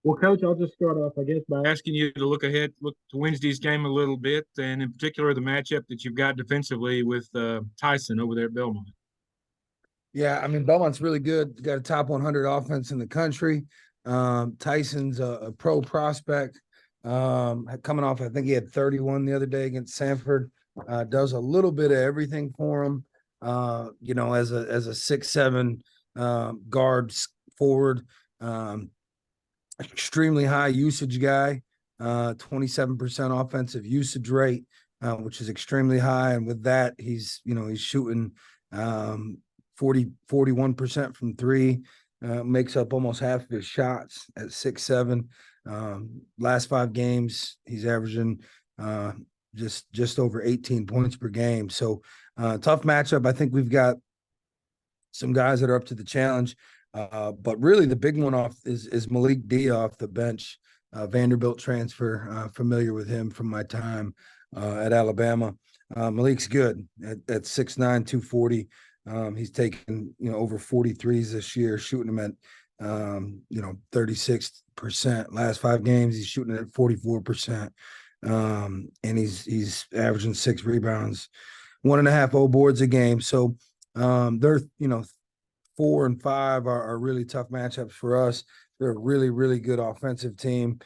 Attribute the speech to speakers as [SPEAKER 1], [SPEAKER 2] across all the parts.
[SPEAKER 1] Well, Coach, I'll just start off, I guess, by asking you to look ahead, look to Wednesday's game a little bit, and in particular the matchup that you've got defensively with Tyson over there at Belmont.
[SPEAKER 2] Yeah, I mean Belmont's really good. Got a top 100 offense in the country. Tyson's a pro prospect. Coming off, I think he had 31 the other day against Sanford. Does a little bit of everything for him. As a 6'7" guard forward, extremely high usage guy. 27% offensive usage rate, which is extremely high. And with that, he's shooting 41% from three, makes up almost half of his shots at 6'7". Last 5 games, he's averaging just over 18 points per game. So tough matchup. I think we've got some guys that are up to the challenge. But really the big one off is Malik D off the bench, Vanderbilt transfer, familiar with him from my time at Alabama. Malik's good at 6'9", 240. He's taken, over 43s this year, shooting them at, 36%. Last 5 games, he's shooting at 44%. And he's averaging 6 rebounds, 1.5 boards a game. So they're, 4 and 5 are really tough matchups for us. They're a really, really good offensive team.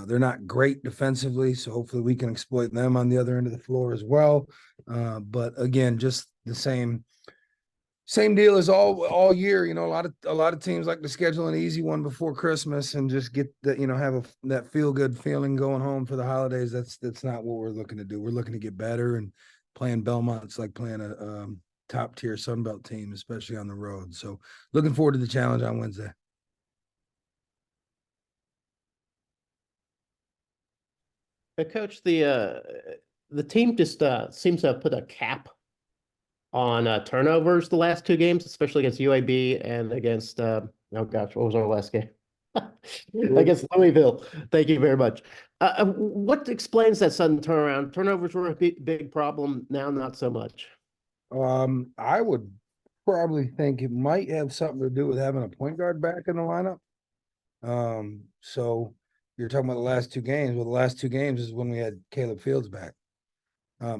[SPEAKER 2] They're not great defensively, so hopefully we can exploit them on the other end of the floor as well. But again, just the same deal as all year. A lot of teams like to schedule an easy one before Christmas and just get that, have that feel good feeling going home for the holidays. That's not what we're looking to do. We're looking to get better, and playing Belmont's like playing a top tier Sunbelt team, especially on the road. So looking forward to the challenge on Wednesday.
[SPEAKER 3] Coach, the team just seems to have put a cap on turnovers the last 2 games, especially against UAB and against oh gosh, what was our last game? Against Louisville. Thank you very much. What explains that sudden turnaround? Turnovers were a big problem. Now, not so much.
[SPEAKER 2] I would probably think it might have something to do with having a point guard back in the lineup. So you're talking about the last 2 games. Well, the last 2 games is when we had Caleb Fields back.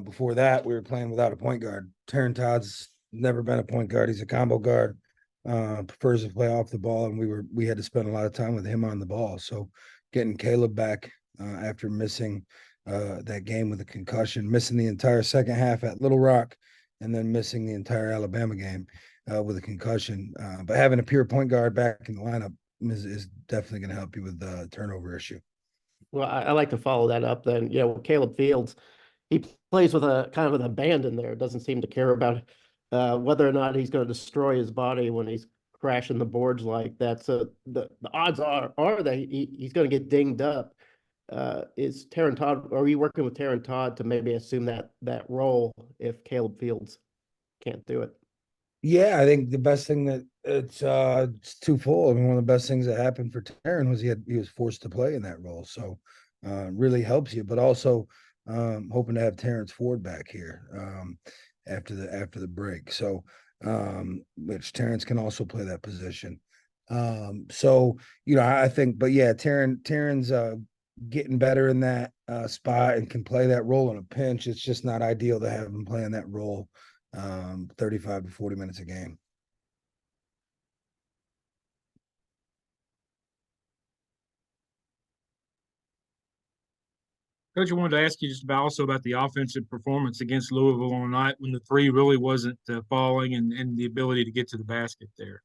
[SPEAKER 2] Before that, we were playing without a point guard. Taryn Todd's never been a point guard. He's a combo guard. Prefers to play off the ball, and we had to spend a lot of time with him on the ball. So getting Caleb back after missing that game with a concussion, missing the entire second half at Little Rock, and then missing the entire Alabama game with a concussion. But having a pure point guard back in the lineup is definitely going to help you with the turnover issue.
[SPEAKER 3] Well, I like to follow that up then. Caleb Fields, he plays with a kind of an abandon there. Doesn't seem to care about whether or not he's going to destroy his body when he's crashing the boards like that. So the odds are that he's going to get dinged up. Is Taryn Todd? Are you working with Taryn Todd to maybe assume that role if Caleb Fields can't do it?
[SPEAKER 2] Yeah, I think the best thing that it's twofold. I mean, one of the best things that happened for Taryn was he was forced to play in that role, so really helps you. But also hoping to have Terrence Ford back here after the break. So which Terrence can also play that position. So I think, but yeah, Taryn's getting better in that spot and can play that role in a pinch. It's just not ideal to have him playing that role 35 to 40 minutes a game.
[SPEAKER 1] Coach, I wanted to ask you just about the offensive performance against Louisville on a night when the three really wasn't falling, and the ability to get to the basket there.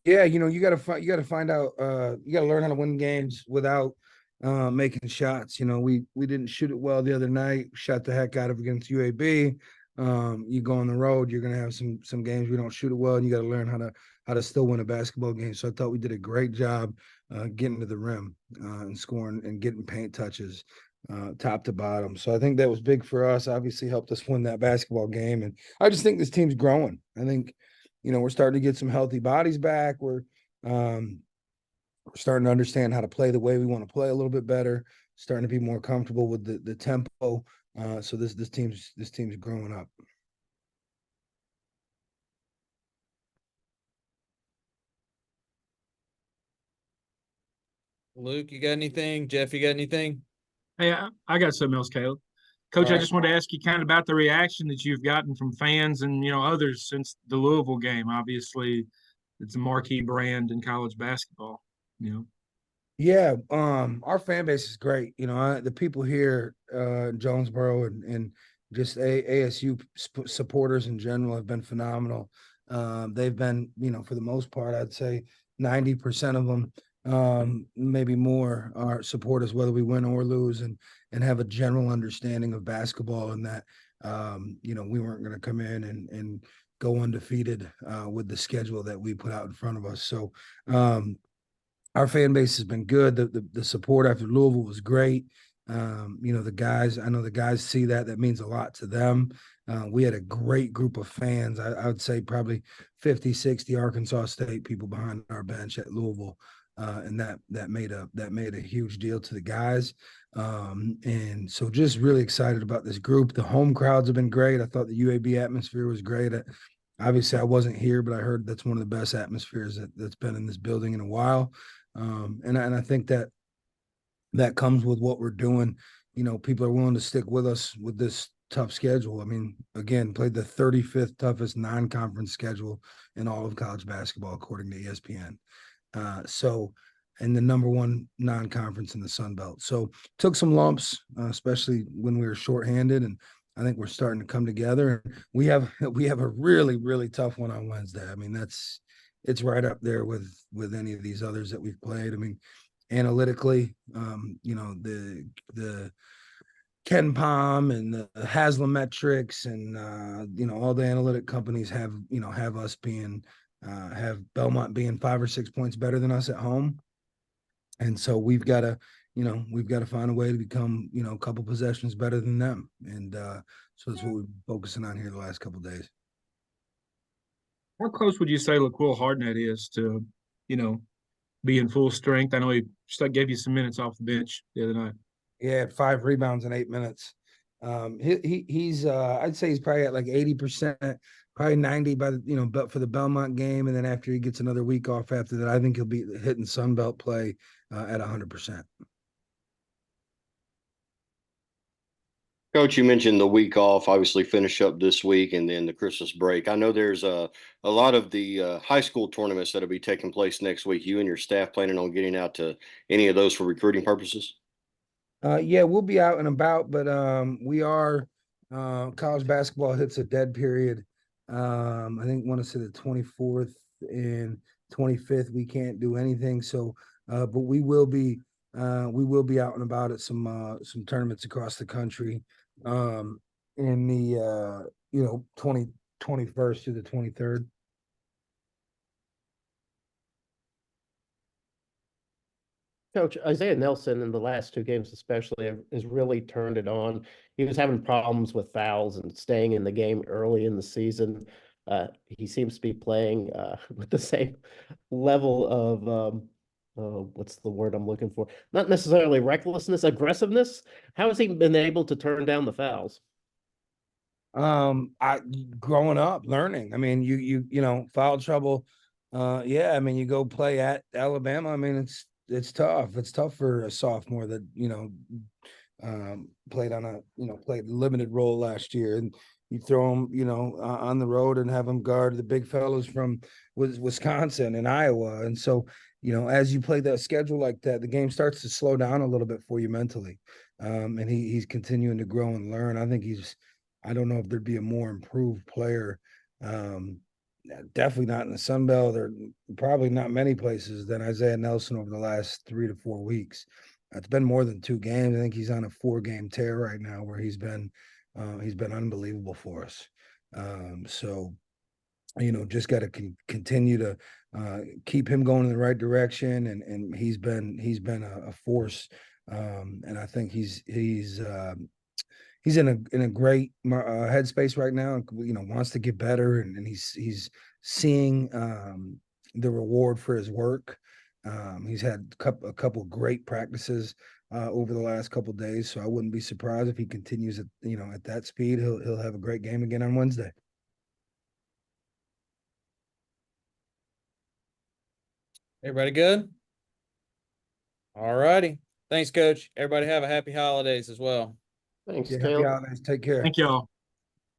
[SPEAKER 2] Yeah, you got to find out. You got to learn how to win games without making shots. We didn't shoot it well the other night. Shot the heck out of against UAB. You go on the road, you're gonna have some games we don't shoot it well, and you got to learn how to still win a basketball game. So I thought we did a great job getting to the rim and scoring and getting paint touches top to bottom. So I think that was big for us. Obviously, helped us win that basketball game, and I just think this team's growing. I think we're starting to get some healthy bodies back. We're starting to understand how to play the way we want to play a little bit better. Starting to be more comfortable with the tempo. So this team's growing up.
[SPEAKER 4] Luke, you got anything? Jeff, you got anything?
[SPEAKER 1] Hey, I got something else, Caleb.
[SPEAKER 4] All
[SPEAKER 1] Coach, I
[SPEAKER 4] right.
[SPEAKER 1] just want to ask you kind of about the reaction that you've gotten from fans and others since the Louisville game. Obviously, it's a marquee brand in college basketball. You know.
[SPEAKER 2] Yeah, our fan base is great. The people here, in Jonesboro and just ASU supporters in general have been phenomenal. They've been, for the most part, I'd say 90% of them, maybe more, are supporters whether we win or lose, and have a general understanding of basketball, and that we weren't going to come in and go undefeated with the schedule that we put out in front of us. So. Our fan base has been good. The support after Louisville was great. The guys, I know the guys see that. That means a lot to them. We had a great group of fans. I would say probably 50, 60 Arkansas State people behind our bench at Louisville. And that made a huge deal to the guys. And so just really excited about this group. The home crowds have been great. I thought the UAB atmosphere was great. Obviously, I wasn't here, but I heard that's one of the best atmospheres that's been in this building in a while. And I think that comes with what we're doing. People are willing to stick with us with this tough schedule. I mean, again, played the 35th toughest non-conference schedule in all of college basketball, according to ESPN. And the number one non-conference in the Sun Belt. So took some lumps, especially when we were shorthanded, and I think we're starting to come together. We have a really, really tough one on Wednesday. I mean, it's right up there with any of these others that we've played. I mean, analytically, the Ken Palm and the Haslametrics and all the analytic companies have us being have Belmont being 5 or 6 points better than us at home. And so we've got to find a way to become, a couple possessions better than them. And so that's what we've been focusing on here the last couple of days.
[SPEAKER 1] How close would you say LaQuil Hardnett is to, be in full strength? I know he gave you some minutes off the bench the other night.
[SPEAKER 2] Yeah, 5 rebounds in 8 minutes. He's I'd say he's probably at like 80%, probably 90 by the but for the Belmont game, and then after he gets another week off after that, I think he'll be hitting Sun Belt play at 100%.
[SPEAKER 5] Coach, you mentioned the week off, obviously finish up this week and then the Christmas break. I know there's a lot of the high school tournaments that'll be taking place next week. You and your staff planning on getting out to any of those for recruiting purposes?
[SPEAKER 2] Yeah, we'll be out and about, but we are college basketball hits a dead period. I think want to say the 24th and 25th we can't do anything. So but we will be out and about at some tournaments across the country in the 21st to the 23rd.
[SPEAKER 3] Coach, Isaiah Nelson in the last 2 games especially has really turned it on. He was having problems with fouls and staying in the game early in the season. He seems to be playing with the same level of what's the word I'm looking for? Not necessarily recklessness, aggressiveness. How has he been able to turn down the fouls?
[SPEAKER 2] I growing up, learning. I mean, foul trouble. Yeah, I mean, you go play at Alabama. I mean, it's tough. It's tough for a sophomore that played played limited role last year, and you throw him on the road and have him guard the big fellows from Wisconsin and Iowa, and so as you play that schedule like that, the game starts to slow down a little bit for you mentally, and he's continuing to grow and learn. I think I don't know if there'd be a more improved player. Definitely not in the Sun Belt, or probably not many places, than Isaiah Nelson over the last 3 to 4 weeks. It's been more than 2 games. I think he's on a 4-game tear right now, where he's been unbelievable for us. So just got to continue to keep him going in the right direction, and he's been a force. And I think he's in a great headspace right now. Wants to get better, and he's seeing the reward for his work. He's had a couple great practices over the last couple of days, so I wouldn't be surprised if he continues at that speed. He'll have a great game again on Wednesday.
[SPEAKER 4] Everybody good? All righty. Thanks, Coach. Everybody have a happy holidays as well.
[SPEAKER 3] Thanks,
[SPEAKER 2] Yeah, happy
[SPEAKER 3] Caleb.
[SPEAKER 2] holidays. Take care.
[SPEAKER 1] Thank y'all.